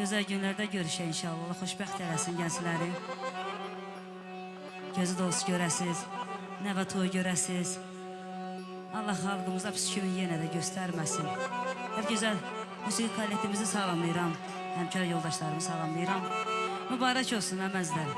Gözəl günlərdə görüşək inşallah. Allah xoşbəxt eləsin gəncləri. Gözü dolusu görəsiz, nəvə toyu görəsiz. Allah xalqımıza püskümün yenə də göstərməsin. Hər gözəl musiqi kollektivimizi salamlayıram. Həmkar yoldaşlarımı salamlayıram. Mübarək olsun əməzlər.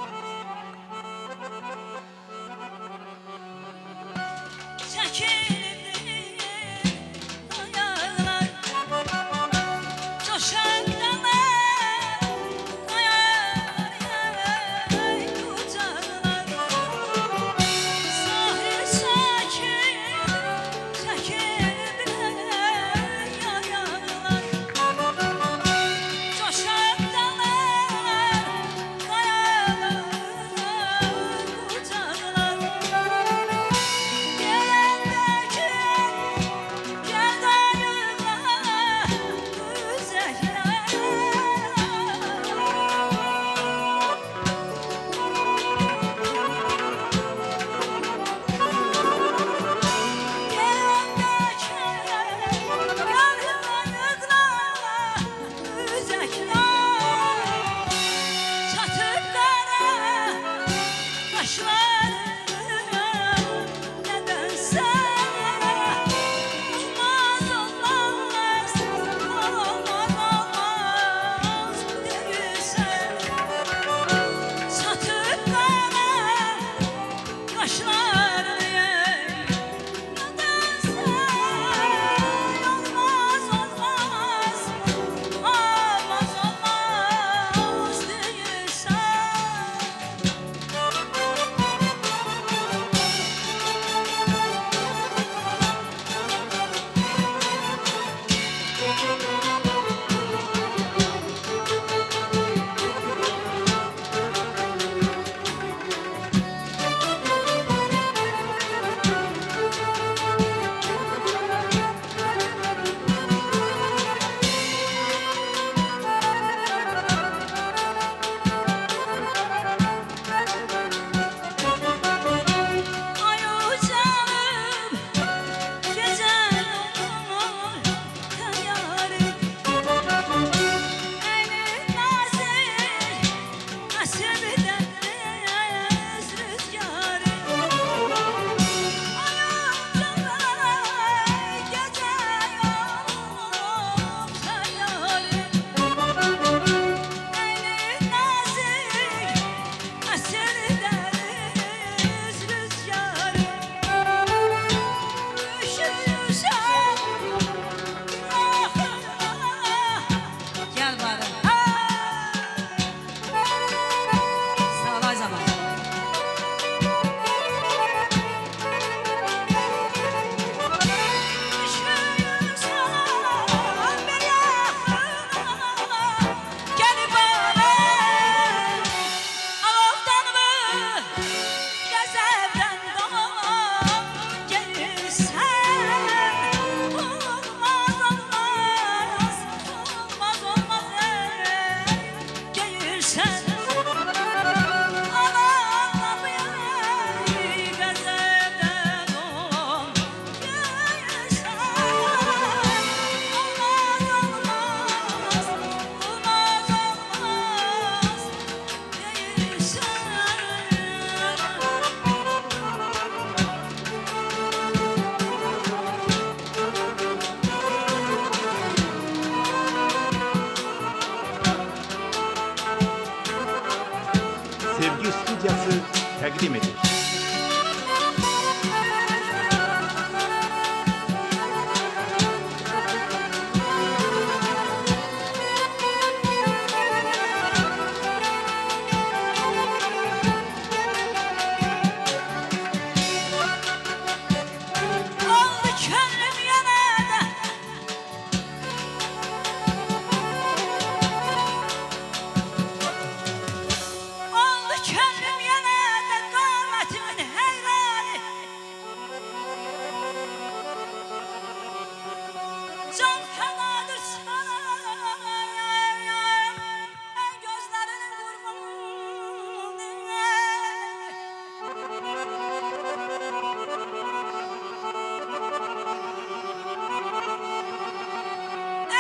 Sevgi Stüdyosu təqdim edir.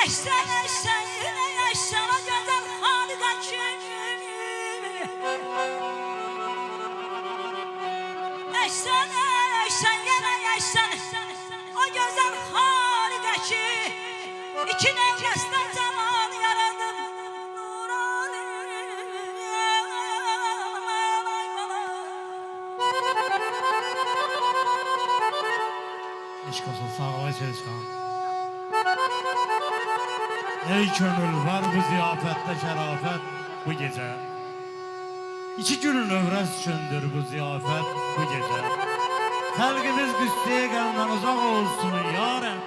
Eşsen eşsen yine yaşama gözüm Eşk olsun, sağ ol Selçuk'um. Ey könül var bu ziyafette şerafet bu gece. İki günün övrəs üçündür bu ziyafet bu gece. Xalqımız qüssəyə qəmdən uzaq olsun yarəm.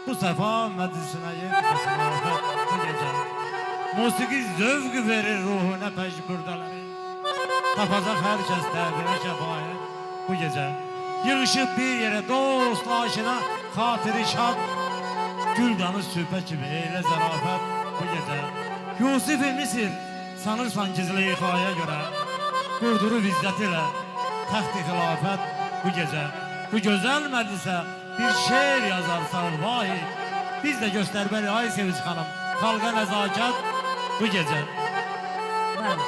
Bu səfa məclisinə yetməsin afət bu gece. Musiqi zövq verir ruhuna pəşbürdələri. Tapacaq hər kəs dərdinə şəfayət bu gece. Yığışıb bir yerə dostlaşına xatiri şad. Güldanı süpə kimi eylə zərafət bu gece. Yusuf-i Misir sanırsan gizli ixaya göre. Qurdurub izzət ilə təxt-i xilafət bu gece. Bu gözəl məclisə bir şeir yazarsan vahi. Biz de göstərməli ay Sevinç xanım. Xalqa nəzakət bu gece. Var.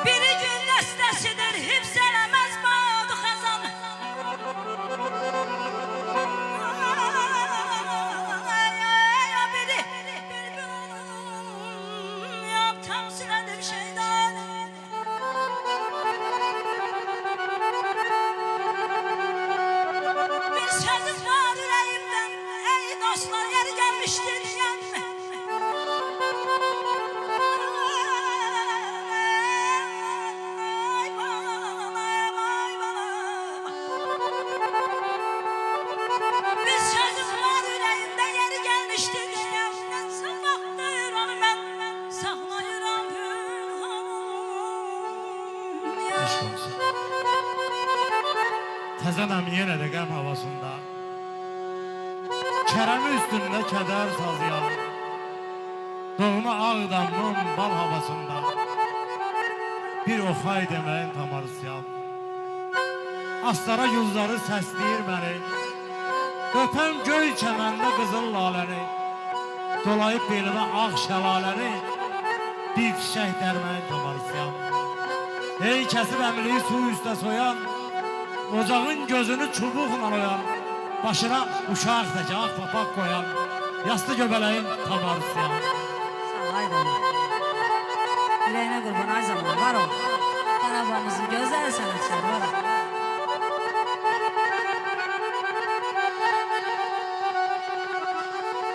Bir gün dəstəsidir, hifz eləməz badı xəzan. Biri bir gün yap təmsil edir şeydən. Bir sözüm var ürəyimdən, ey dostlar, yer gəlmişdir yanına. Bir sözüm var ürəyimdə, yeri gəlmişdir yanına. Sabahdır onu mən saxlayıram Eşk olsun. Təzənəm yenə də qəm havasında. Kərəmi üstündə kədər sazıyan. Doğma Ağdamın bal havasında. Bir oxay deməyin tamarısıyam. Astara yüzları səsləyir məni. Öpəm göy çəməndə qızıl laləni. Dolayıb belimə ağ şəlaləni. Bir çiçək dərməyin tamarısıyam. Ey kəsib əmliyi su üstə soyan. Ocağın gözünü çubuqla oyan. Başına uşaq təkə ağ papaq koyan. Yastı göbələyin tamarısıyam. Sağ ol Aydın. Ürəyinə qurban ay zaman var ol. Qarabağımızın gözəl sənətçiləri var ol.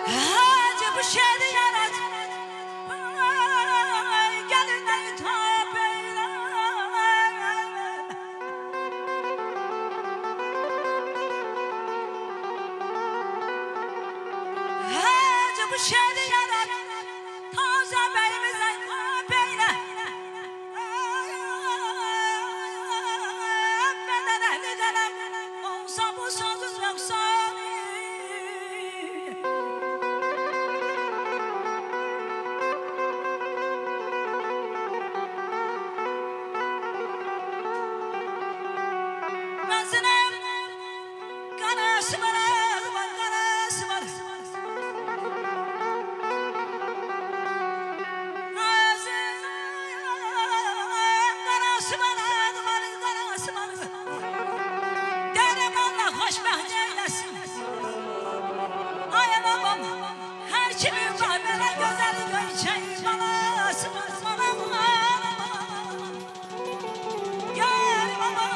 Hacı bu şehri yarat. Gelin de hitap eyle. Hacı bu şehri yarat. Taze beyimize hitap eyle. Beden ehli delem. Olsa bu sözün noksanı. Menzinem karası var, karası var. Ağzım karası var, karası var. Derim Allah hoşbəxt eylesin. Ay babam, her kimin var belə gözəl göyçək balası var, bana var. Gel baba,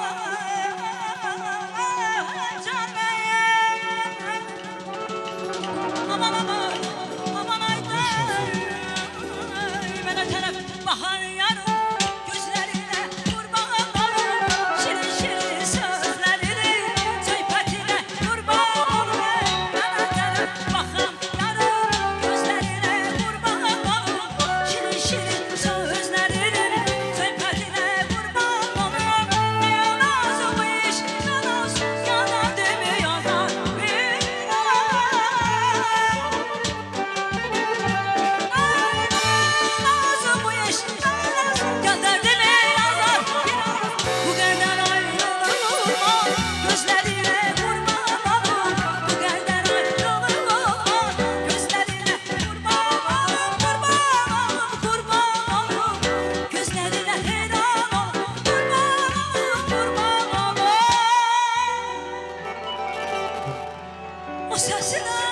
can beyim. Aman aman, aman aydan. Mənə tərəf baxan yarım, gözlərinə qurban olum. Şirin şirin sözlərini, söhbətinə qurban olum. Mənə tərəf baxan yarım, gözlərinə qurban olum. Şirin şirin sözlərini, söhbətinə qurban olum. Yalan bu iş, yalan, yalan demi yalan. Nazım bu iş, gönderdimi yazar. Bu kadar ayrılığım, gözlerine kurban olum. Bu kadar ayrılığım, gözlerine kurban olum. Kurban olum, gözlerine heyran olum. Kurban olum. O sesine